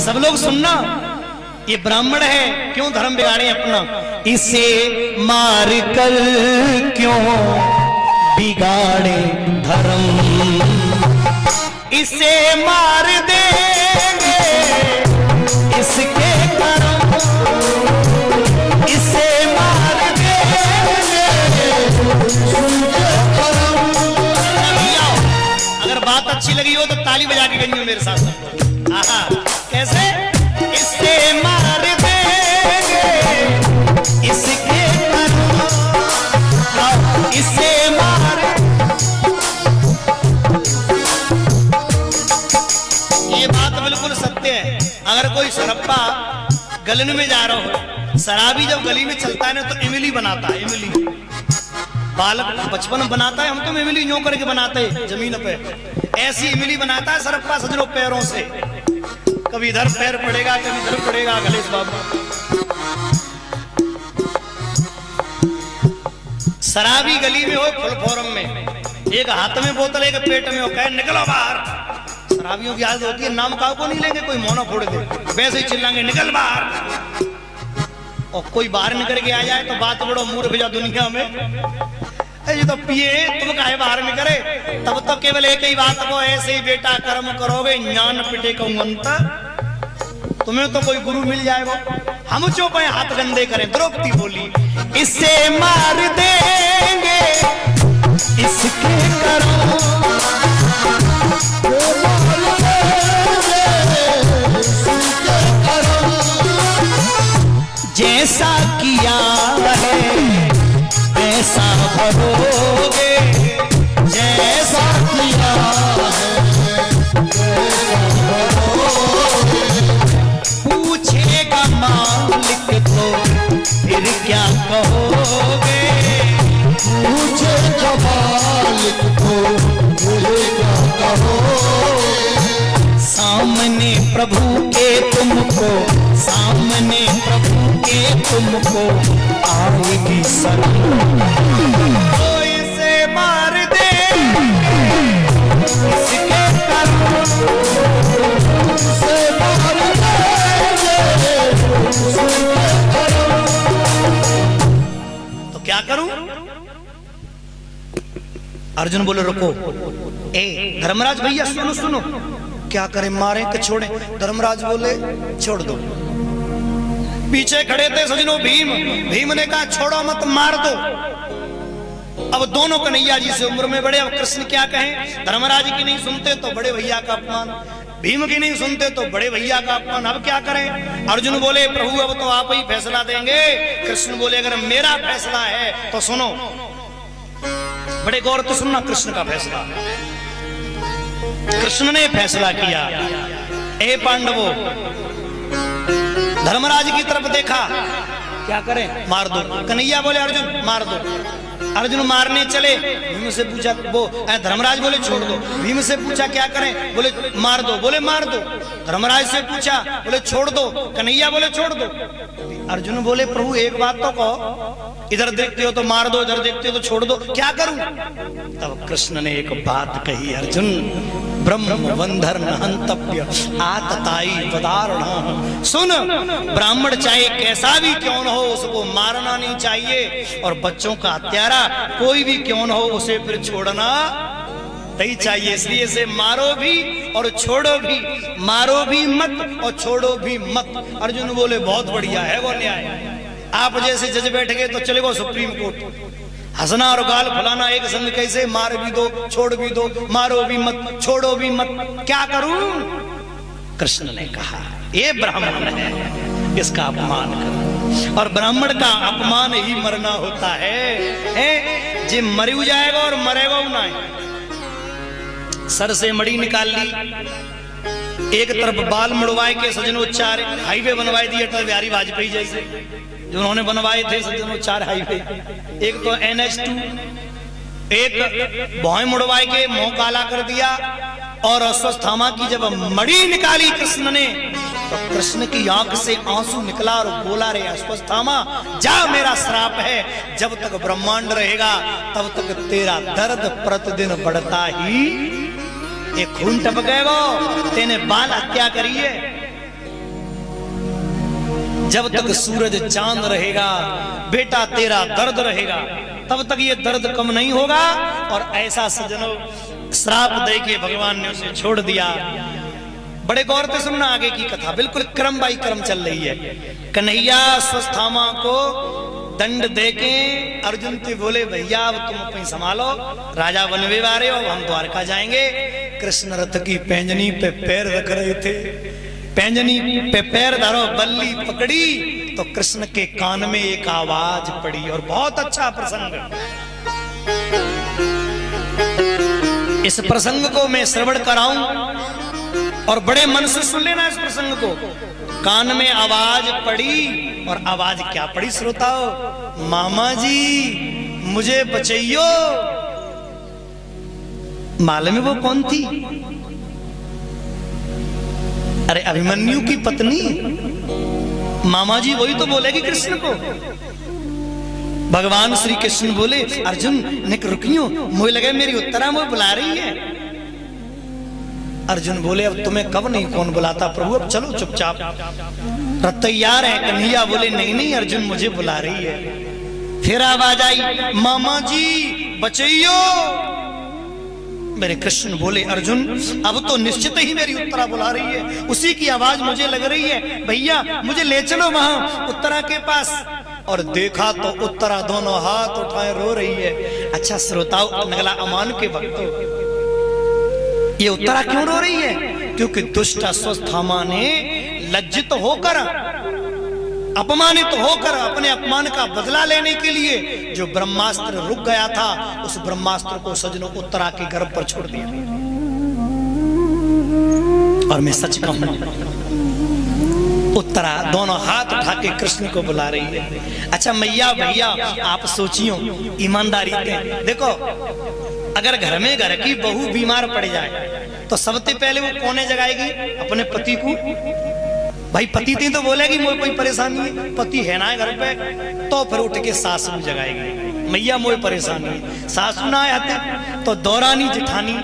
सब लोग सुनना, ये ब्राह्मण है, क्यों धर्म बिगाड़े अपना? इसे मार कर क्यों बिगाड़े धर्म, इसे मार देंगे इसके कर्म, इसे मार देंगे सुनके कर्म। अगर बात अच्छी लगी हो तो ताली बजा के गई हो मेरे साथ। आहा, कैसे? इसे मार देंगे इसके कर्म, इसे मार। ये बात बिल्कुल सत्य है। अगर कोई सरप्पा गलन में जा रहा हो, शराबी जब गली में चलता है ना तो इमली बनाता है, इमली बालक बचपन बनाता है, हम तो इमली यूं करके बनाते हैं जमीन पे, ऐसी इमली बनाता है सरप्पा सजनों पैरों से, कभी इधर पैर पड़ेगा कभी इधर पड़ेगा। गणेश बाबू शराबी गली में हो फुल फॉर्म में, एक हाथ में बोतल एक पेट में हो, कहे निकलो बाहर। शराबियों की आदत होती है नाम काऊ को नहीं लेंगे, कोई मौना फोड़ दे, वैसे ही चिल्लाएंगे निकल बाहर। और कोई बाहर निकल के आ जाए तो बात बड़ो मूर्ख जा दुनिया में, ये तो पिए तुम काहे बाहर निकले। तब तो केवल एक ही बात को, ऐसे ही बेटा कर्म करोगे ज्ञान पिटे अंत, तुम्हें तो कोई गुरु मिल जाएगा। हम चुप हैं, हाथ गंदे करें। द्रौपदी बोली इसे मार देंगे इसके कर्म, जैसा किया है ऐसा भरोगे, जैसा किया है पूछेगा मालिक तो फिर क्या कहोगे, पूछेगा मालिक तो फिर क्या कहोगे। सामने प्रभु के तुमको, सामने प्रभु के तुमको आएगी शर्म, तो इसे मार दे इसके कर्म, इसे मार दे इसके कर्म। तो क्या करूं? अर्जुन बोले रुको, ए धर्मराज भैया सुनो सुनो, क्या करें, मारे कि छोड़े? धर्मराज बोले छोड़ दो। पीछे खड़े थे सजनों भीम, भीम ने कहा छोड़ो मत, मार दो। अब दोनों कन्हैया जी से उम्र में बड़े, अब कृष्ण क्या कहें? धर्मराज की नहीं सुनते तो बड़े भैया का अपमान, भीम की नहीं सुनते तो बड़े भैया का अपमान, अब क्या करें? अर्जुन बोले प्रभु अब तो आप ही फैसला देंगे। कृष्ण बोले अगर मेरा फैसला है तो सुनो, बड़े गौर तो सुनना कृष्ण का फैसला। कृष्ण ने फैसला किया, ए पांडवों, धर्मराज की तरफ देखा, क्या करें? मार दो। कन्हैया बोले अर्जुन मार दो। अर्जुन मारने चले, भीम से पूछा, वो धर्मराज बोले छोड़ दो। भीम से पूछा क्या करें? बोले मार दो। बोले मार दो। धर्मराज से पूछा, बोले छोड़ दो। कन्हैया बोले छोड़ दो। अर्जुन बोले प्रभु एक बात तो कहो, इधर देखते हो तो मार दो, इधर देखते हो तो छोड़ दो, क्या करूं? तब कृष्ण ने एक बात कही, अर्जुन ब्रह्म बंधर न हंतव्य आतताई पदारण। सुन, ब्राह्मण चाहे कैसा भी क्यों न हो उसको मारना नहीं चाहिए, और बच्चों का हत्यारा कोई भी क्यों न हो उसे फिर छोड़ना नहीं चाहिए। इसलिए इसे मारो भी और छोड़ो भी, मारो भी मत और छोड़ो भी मत। अर्जुन बोले बहुत बढ़िया है वो न्याय, आप जैसे जज बैठ गए तो चले गो सुप्रीम कोर्ट। हंसना और गाल फुलाना एक संग कैसे? मार भी दो छोड़ भी दो, मारो भी मत छोड़ो भी मत, क्या करूं? कृष्ण ने कहा ये ब्राह्मण है, इसका अपमान करो, और ब्राह्मण का अपमान ही मरना होता है। जे मर जाएगा और मरेगा ना। सर से मड़ी निकाल ली, एक तरफ बाल मुड़वाए के सजनोच्चार हाईवे बनवाए दिए अटल बिहारी वाजपेयी जैसे, जो उन्होंने बनवाए थे सजनोच्चार हाईवे। एक तो NH2, एक भौं मुड़वाए के मुंह काला कर दिया, और अश्वत्थामा की जब मड़ी निकाली कृष्ण ने तो कृष्ण की आंख से आंसू निकला और बोला रे अश्वत्थामा जा, मेरा श्राप है, जब तक ब्रह्मांड रहेगा तब तक तेरा दर्द प्रतिदिन बढ़ता ही। ये खून टपकेगा, तेने बाल हत्या करी है, जब तक सूरज चांद रहेगा बेटा तेरा दर्द रहेगा, तब तक ये दर्द कम नहीं होगा। और ऐसा सजनों श्राप दे के भगवान ने उसे छोड़ दिया। बड़े गौर से सुनना आगे की कथा, बिल्कुल क्रम बाई क्रम चल रही है। कन्हैया अश्वत्थामा को दंड देके अर्जुन से बोले भैया अब तुम अपनी संभालो, राजा बनवे वाले हो, हम द्वारका जाएंगे। कृष्ण रथ की पैंजनी पे पैर रख रहे थे, पैंजनी पे पैर धरो, बल्ली पकड़ी तो कृष्ण के कान में एक आवाज पड़ी। और बहुत अच्छा प्रसंग, इस प्रसंग को मैं श्रवण कराऊं और बड़े मन से सुन लेना इस प्रसंग को। कान में आवाज पड़ी, और आवाज क्या पड़ी श्रोताओ? मामा जी मुझे बचाइयो। मालूम है वो कौन थी? अरे अभिमन्यु की पत्नी। मामा जी वही तो बोलेगी कृष्ण को। भगवान श्री कृष्ण बोले अर्जुन निक रुकियो, मुझे लगे मेरी उत्तरा मुझे बुला रही है। अर्जुन बोले अब तुम्हें कब नहीं कौन बुलाता प्रभु, अब चलो चुपचाप, रथ तैयार है। कन्हैया बोले नहीं नहीं अर्जुन मुझे बुला रही है। फिर आवाज आई मामा जी बचाइयो। मेरे कृष्ण बोले अर्जुन अब तो निश्चित ही मेरी उत्तरा बुला रही है, उसी की आवाज मुझे लग रही है, भैया मुझे ले चलो वहां उत्तरा के पास। और देखा तो उत्तरा दोनों हाथ उठाए रो रही है। अच्छा श्रोताओ नगला अमान के भक्तों, ये उत्तरा क्यों रो रही है? क्योंकि दुष्ट अश्वत्थामा ने लज्जित होकर, अपमानित होकर अपने अपमान का बदला लेने के लिए जो ब्रह्मास्त्र रुक गया था, उस ब्रह्मास्त्र को सजनों उत्तरा के गर्भ पर छोड़ दिया। और मैं सच कहूं उत्तरा दोनों हाथ उठा के कृष्ण को बुला रही है। अच्छा मैया भैया आप सोचियो ईमानदारी से देखो, अगर घर में घर की बहू बीमार पड़ जाए तो सबसे पहले वो कौन जगाएगी? अपने पति को। भाई पति थी तो बोलेगी मुझे कोई परेशानी है, पति है ना घर पे, तो फिर उठ के सासू जगाएगी मैया मुझे परेशानी है। सासू ना आते तो दौरानी जेठानी,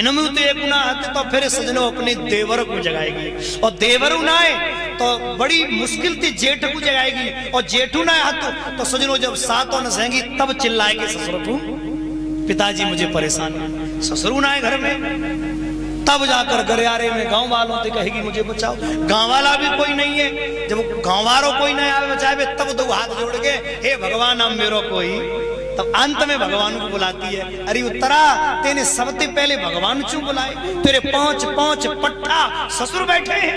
इनमें तो एक ना आते तो फिर सजनों अपने देवर को जगाएगी, और देवर ना आए तो बड़ी मुश्किल से जेठ को जगाएगी, और जेठू ना आते तो सजनों जब सातों न सहेंगी तब चिल्लाएगी ससुर को पिताजी मुझे परेशान है। ससुर ना आए घर में तब जाकर गलियारे में गांव वालों से कहेगी मुझे बचाओ। गांव वाला भी कोई नहीं है, जब गांव वालों कोई नहीं आवे बचावे तब दो हाथ जोड़ के हे भगवान हम मेरो कोई, तब अंत में भगवान को बुलाती है। अरे उत्तरा तेने सबसे पहले भगवान क्यों बुलाए? तेरे पांच पांच पट्टा ससुर बैठे हैं,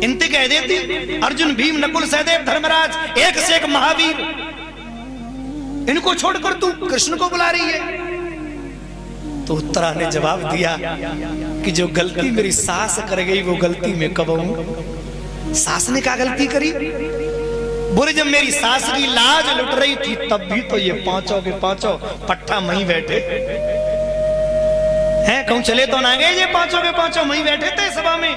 इनते कह देती अर्जुन भीम नकुल सहदेव धर्मराज एक से एक महावीर, इनको छोड़कर तू कृष्ण को बुला रही है। तो उत्तरा ने जवाब दिया कि जो गलती मेरी सास कर गई वो गलती मैं कब हूं? सास ने क्या गलती करी? बोले जब मेरी सास की लाज लुट रही थी तब भी तो ये पांचों के पांचों पट्टा वहीं बैठे हैं, कहूं चले तो ना गए, ये पांचों के पांचों वहीं बैठे थे सभा में।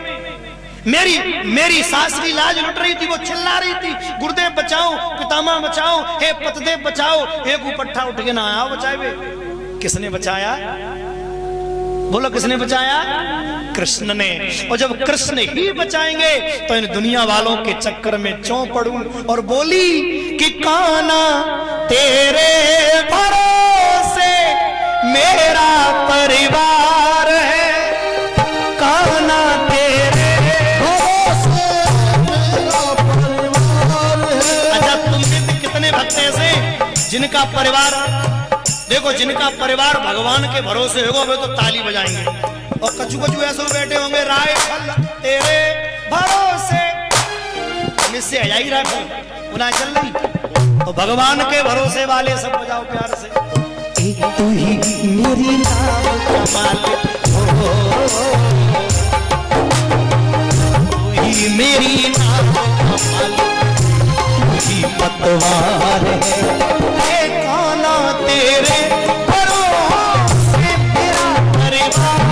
मेरी सास की लाज लुट रही थी, वो चिल्ला रही थी गुरुदेव बचाओ, पितामह बचाओ, हे पतदेव बचाओ, एक पट्टा उठ के ना आया बचाए। किसने बचाया? बोलो किसने बचाया? कृष्ण ने। और जब कृष्ण ही बचाएंगे तो इन दुनिया वालों के चक्कर में क्यों पड़ूं? और बोली कि काना तेरे भरोसे मेरा परिवार है, काना तेरे भरोसे मेरा परिवार है। अच्छा तुमने कितने भक्त ऐसे जिनका परिवार, देखो जिनका परिवार भगवान के भरोसे होगा वे तो ताली बजाएंगे, और कछु कछु ऐसे बैठे होंगे राइफल तेरे भरोसे, इससे आई राइफल उन्हें चल रही, तो भगवान के भरोसे वाले सब बजाओ प्यार से। एक तू ही मेरी नाव का मालिक हो, तू ही मेरी नाव का मालिक, तू ही पतवार है, काना तेरे भरोसे मेरा परिवार,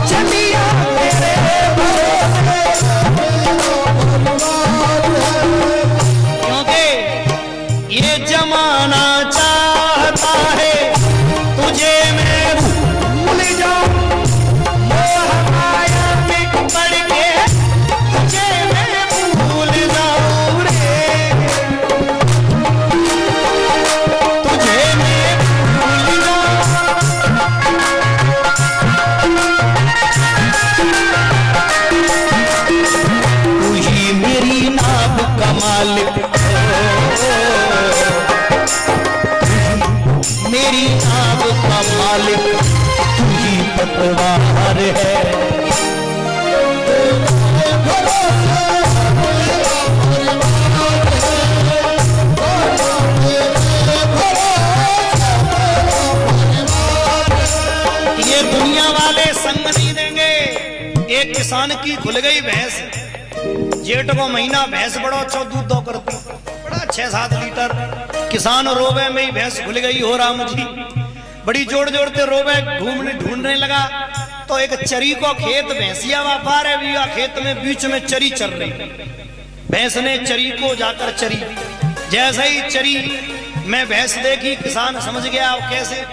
चलिया तेरे भरोसे मेरा परिवार। क्योंकि ये जमाना चाहता है तुझे मैं भूल जाऊं, मोह माया में पड़ के तुझे परिवार है। ये दुनिया वाले संग नहीं देंगे। एक किसान की खुल गई भैंस, जेठ को महीना भैंस बड़ा अच्छा दूध दो करती, बड़ा 6-7 लीटर। किसान रोवे में ही भैंस खुल गई हो राम जी, बड़ी जोड़ जोड़ते रोवे, घूमने ढूंढने लगा तो एक चरी को खेत भैंसिया व्यापार है, खेत में बीच में चरी चल रही। भैंस ने चरी को जाकर चरी, जैसे ही चरी में भैंस देखी किसान समझ गया अब कैसे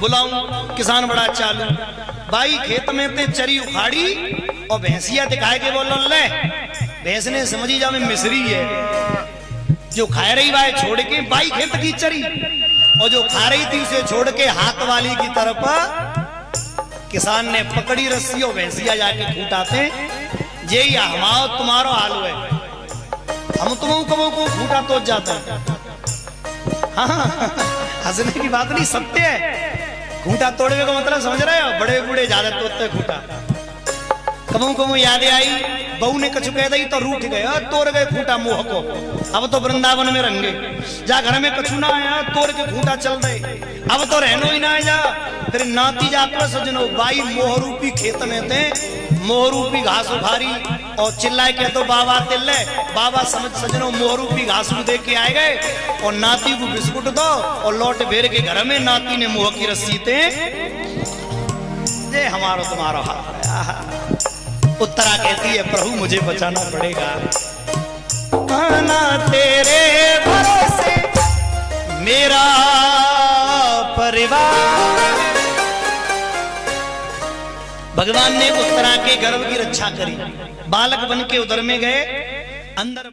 बुलाऊं। किसान बड़ा चालू, भाई खेत में ते चरी उखाड़ी और भैंसिया दिखाए के बोलो ले। भैंस ने समझी जा में मिस्री है, जो खा रही भाई छोड़ के बाई खेत की चरी, और जो खा रही थी उसे छोड़ के हाथ वाली की तरफ किसान ने पकड़ी रस्सी और भैंसिया जाके खूटाते जे हमाओ तुम्हारो हाल है, हम तुम कबो को खूटा तो जाता है। हाँ हंसने की बात नहीं, सत्य है। खूंटा तोड़ने का मतलब समझ रहे हो, बड़े बूढ़े ज्यादा तोड़ते खूंटा। कबू कबू याद आई, बहू ने कछु कह दी तो रूठ गए, तोड़ गए खूंटा मुंह को। अब तो वृंदावन में रहेंगे, जा घर में कछु ना आया तोड़ के खूंटा चल दे, अब तो रहनो ही ना जा। तेरे नाती जाकर सजनो बाई मोहरूपी खेत में थे, मोहरूपी घास उखारी और चिल्लाए के तो बाबा तिल्ले, बाबा समझ सजनो मोहरूपी घास दे के आए गए और नाती को बिस्कुट दो और लौट भेर के घर में नाती ने मुंह की रस्सी थे जे हमारो तुम्हारा हाथ। उत्तरा कहती है प्रभु मुझे बचाना पड़ेगा, आना तेरे भरोसे मेरा परिवार। भगवान ने उत्तरा के गर्भ की रक्षा करी, बालक बन के उदर में गए, अंदर